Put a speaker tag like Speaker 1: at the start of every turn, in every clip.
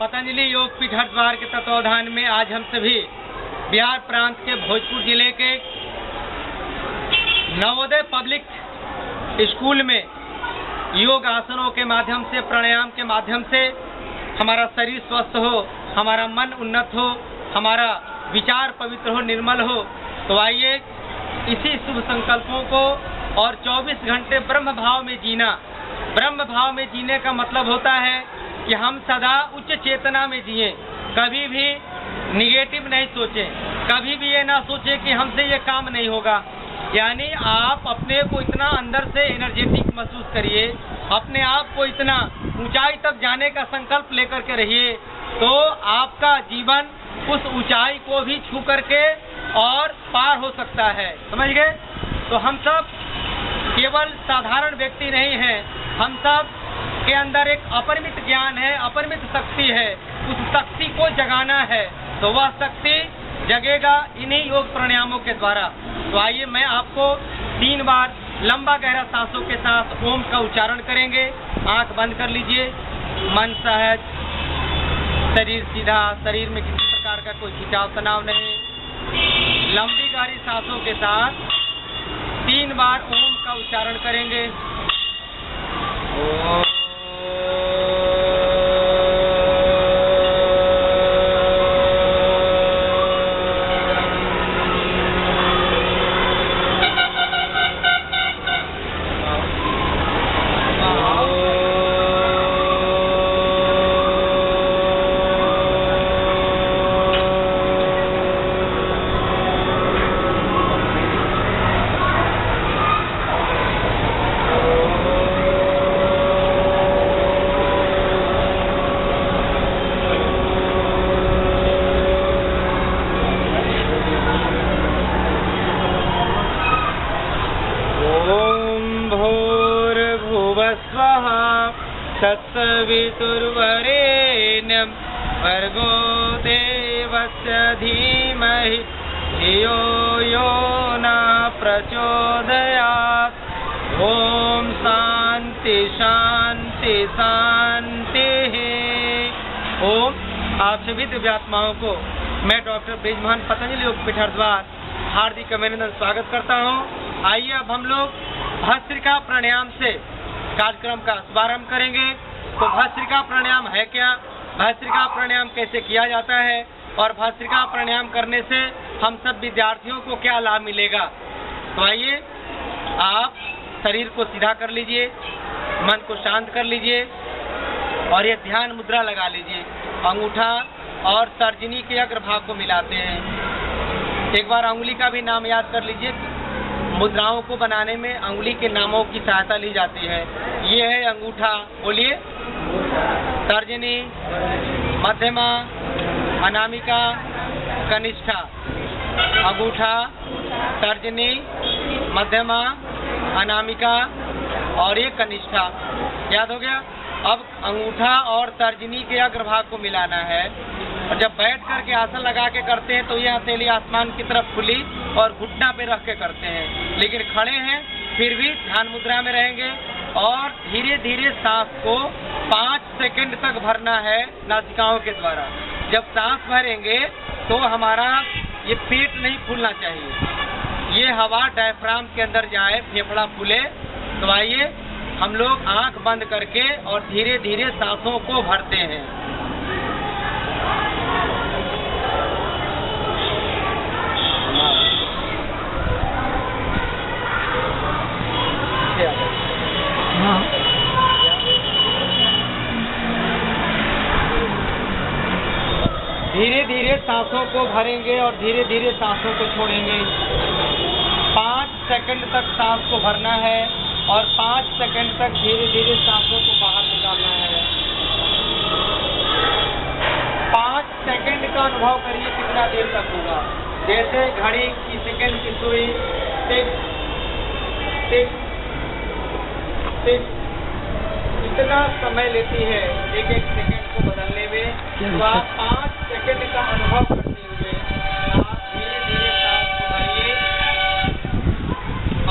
Speaker 1: पतंजलि योग पीठ हरिद्वार के तत्वावधान में आज हम सभी बिहार प्रांत के भोजपुर जिले के नवोदय पब्लिक स्कूल में योग आसनों के माध्यम से, प्राणायाम के माध्यम से हमारा शरीर स्वस्थ हो, हमारा मन उन्नत हो, हमारा विचार पवित्र हो, निर्मल हो। तो आइए इसी शुभ संकल्पों को और 24 घंटे ब्रह्म भाव में जीना। ब्रह्म भाव में जीने का मतलब होता है कि हम सदा उच्च चेतना में जिए, कभी भी निगेटिव नहीं सोचें, कभी भी ये ना सोचें कि हमसे ये काम नहीं होगा। यानी आप अपने को इतना अंदर से एनर्जेटिक महसूस करिए, अपने आप को इतना ऊंचाई तक जाने का संकल्प लेकर के रहिए, तो आपका जीवन उस ऊंचाई को भी छू करके और पार हो सकता है। समझ गए? तो हम सब केवल साधारण व्यक्ति नहीं हैं, हम सब के अंदर एक अपरिमित ज्ञान है, अपरिमित शक्ति है। उस शक्ति को जगाना है, तो वह शक्ति जगेगा इन्हीं योग प्राणायामों के द्वारा। तो आइए मैं आपको 3 बार लंबा गहरा सांसों के साथ ओम का उच्चारण करेंगे। आंख बंद कर लीजिए, मन सहज, शरीर सीधा, शरीर में किसी प्रकार का कोई खिंचाव तनाव नहीं। लंबी गहरी सांसों के साथ 3 बार ओम का उच्चारण करेंगे। ओम। तत्सवितुर्वरेण्यं भर्गो देवस्य धीमहि धियो यो न प्रचोदयात्। ओम शांति शांति शांति। ओम। आप सभी दिव्यात्माओं को मैं डॉक्टर ब्रिजमोहन पतंजलि योग पीठ हरिद्वार हार्दिक अभिनंदन स्वागत करता हूँ। आइए अब हम लोग भस्त्रिका प्राणायाम से कार्यक्रम का शुभारंभ करेंगे। तो भस्त्रिका प्राणायाम है क्या, भस्त्रिका प्राणायाम कैसे किया जाता है और भस्त्रिका प्राणायाम करने से हम सब विद्यार्थियों को क्या लाभ मिलेगा। तो आइए आप शरीर को सीधा कर लीजिए, मन को शांत कर लीजिए और ये ध्यान मुद्रा लगा लीजिए। अंगूठा और तर्जनी के अग्रभाग को मिलाते हैं। एक बार अंगुली का भी नाम याद कर लीजिए। मुद्राओं को बनाने में अंगुली के नामों की सहायता ली जाती है। ये है अंगूठा, बोलिए। तर्जनी, मध्यमा, अनामिका, कनिष्ठा। अंगूठा, तर्जनी, मध्यमा, अनामिका और ये कनिष्ठा। याद हो गया? अब अंगूठा और तर्जनी के अग्रभाग को मिलाना है और जब बैठ करके आसन लगा के करते हैं तो ये हथेली आसमान की तरफ खुली और घुटना पे रख के करते हैं। लेकिन खड़े हैं फिर भी ध्यान मुद्रा में रहेंगे और धीरे धीरे सांस को 5 सेकंड तक भरना है नासिकाओं के द्वारा। जब सांस भरेंगे तो हमारा ये पेट नहीं फूलना चाहिए, ये हवा डायफ्राम के अंदर जाए, फेफड़ा फूले। तो आइए हम लोग आंख बंद करके और धीरे धीरे सांसों को भरते हैं। धीरे धीरे सांसों को भरेंगे और धीरे धीरे सांसों को छोड़ेंगे। 5 सेकंड तक सांस को भरना है और 5 सेकंड तक धीरे धीरे सांसों को बाहर निकालना है। 5 सेकंड का अनुभव करिए कितना देर तक होगा। जैसे घड़ी की सेकंड की सुई टिक टिक टिक, इतना समय लेती है एक एक सेकंड को बदलने में। तो आप 5 सेकंड का अनुभव करते हुए आप धीरे धीरे सांस को भरिए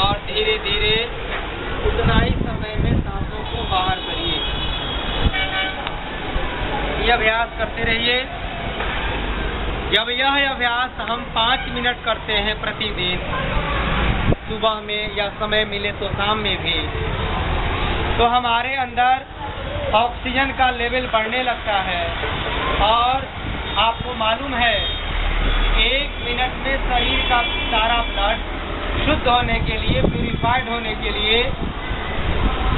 Speaker 1: और धीरे धीरे उतना ही समय में सांसों को बाहर करिए। ये अभ्यास करते रहिए। जब यह अभ्यास हम 5 मिनट करते हैं प्रतिदिन, सुबह में या समय मिले तो शाम में भी, तो हमारे अंदर ऑक्सीजन का लेवल बढ़ने लगता है। और आपको मालूम है 1 मिनट में शरीर का सारा ब्लड शुद्ध होने के लिए, प्यूरिफाइड होने के लिए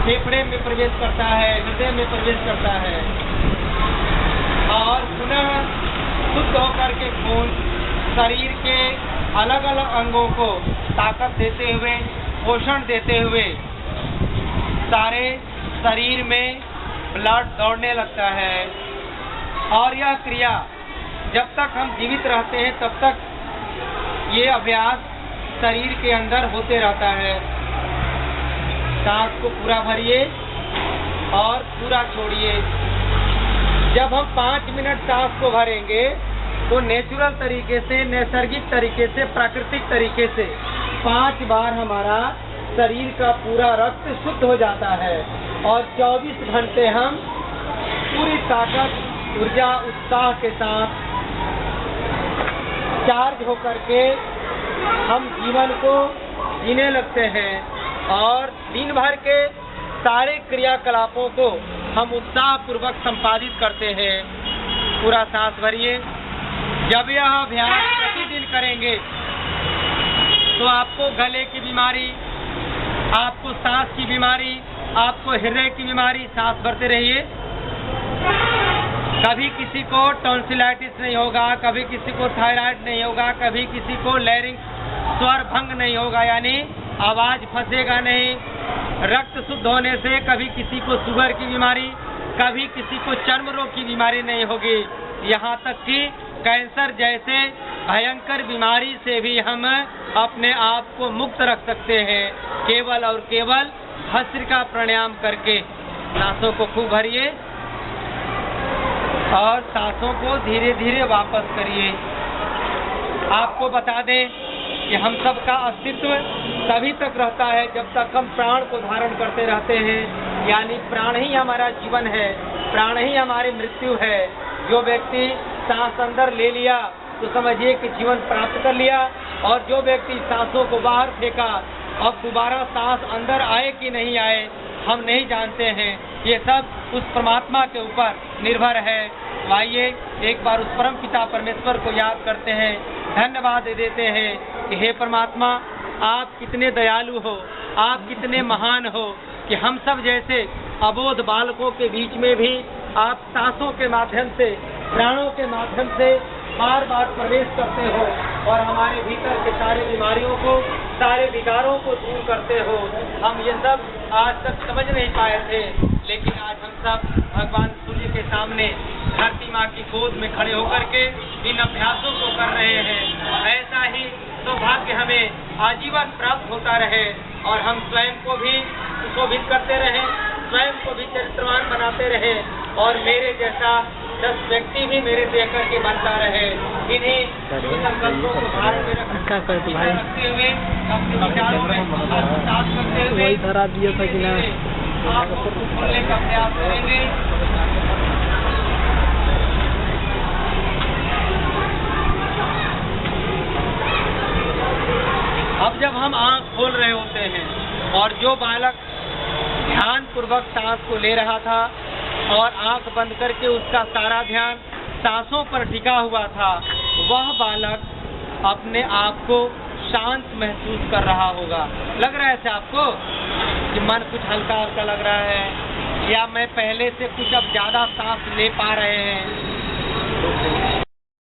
Speaker 1: फेफड़े में प्रवेश करता है, हृदय में प्रवेश करता है और पुनः शुद्ध होकर के खून शरीर के अलग अलग अंगों को ताकत देते हुए, पोषण देते हुए सारे शरीर में ब्लड दौड़ने लगता है। और यह क्रिया जब तक हम जीवित रहते हैं तब तक ये अभ्यास शरीर के अंदर होते रहता है। सांस को पूरा भरिए और पूरा छोड़िए। जब हम 5 मिनट सांस को भरेंगे तो नेचुरल तरीके से, नैसर्गिक तरीके से, प्राकृतिक तरीके से 5 बार हमारा शरीर का पूरा रक्त शुद्ध हो जाता है और 24 घंटे हम पूरी ताकत, ऊर्जा, उत्साह के साथ चार्ज होकर के हम जीवन को जीने लगते हैं और दिन भर के सारे क्रियाकलापों को हम उत्साह पूर्वक संपादित करते हैं। पूरा सांस भरिए। जब यह अभ्यास प्रतिदिन करेंगे तो आपको गले की बीमारी, आपको सांस की बीमारी, आपको हृदय की बीमारी, सांस भरते रहिए। कभी किसी को टॉन्सिलाइटिस नहीं होगा, कभी किसी को थायराइड नहीं होगा, कभी किसी को लैरिंक्स स्वर भंग नहीं होगा, यानी आवाज फंसेगा नहीं। रक्त शुद्ध होने से कभी किसी को शुगर की बीमारी, कभी किसी को चर्म रोग की बीमारी नहीं होगी। यहाँ तक कि कैंसर जैसे भयंकर बीमारी से भी हम अपने आप को मुक्त रख सकते हैं, केवल और केवल भस्त्रिका प्राणायाम करके। सांसों को खूब भरिए और सांसों को धीरे धीरे वापस करिए। आपको बता दें कि हम सब का अस्तित्व तभी तक रहता है जब तक हम प्राण को धारण करते रहते हैं, यानी प्राण ही हमारा जीवन है, प्राण ही हमारी मृत्यु है। जो व्यक्ति सांस अंदर ले लिया तो समझिए कि जीवन प्राप्त कर लिया, और जो व्यक्ति सांसों को बाहर फेंका, अब दोबारा सांस अंदर आए कि नहीं आए हम नहीं जानते हैं। ये सब उस परमात्मा के ऊपर निर्भर है। आइए एक बार उस परम पिता परमेश्वर को याद करते हैं, धन्यवाद देते हैं कि हे परमात्मा, आप कितने दयालु हो, आप कितने महान हो कि हम सब जैसे अबोध बालकों के बीच में भी आप सांसों के माध्यम से, प्राणों के माध्यम से बार बार प्रवेश करते हो और हमारे भीतर के सारे बीमारियों को, सारे विकारों को दूर करते हो। हम ये सब आज तक समझ नहीं पाए थे, लेकिन आज हम सब भगवान सूर्य के सामने धरती माँ की गोद में खड़े होकर के इन अभ्यासों को कर रहे हैं। ऐसा ही सौभाग्य हमें आजीवन प्राप्त होता रहे और हम स्वयं को भी सुशोभित करते रहे, स्वयं को भी चरित्रवान बनाते रहे और मेरे जैसा 10 व्यक्ति भी मेरे देख करके बनता रहे। इन्हीं संकल्पों को धारण में रखते हुए, अपने विचारों में आत्मसात करते हुए आपको बोलने का प्रयास करेंगे। अब जब हम आंख खोल रहे होते हैं और जो बालक ध्यान पूर्वक सांस को ले रहा था और आंख बंद करके उसका सारा ध्यान सांसों पर टिका हुआ था, वह बालक अपने आप को शांत महसूस कर रहा होगा। लग रहा है ऐसे आपको कि मन कुछ हल्का हल्का लग रहा है, या मैं पहले से कुछ अब ज्यादा सांस ले पा रहे हैं।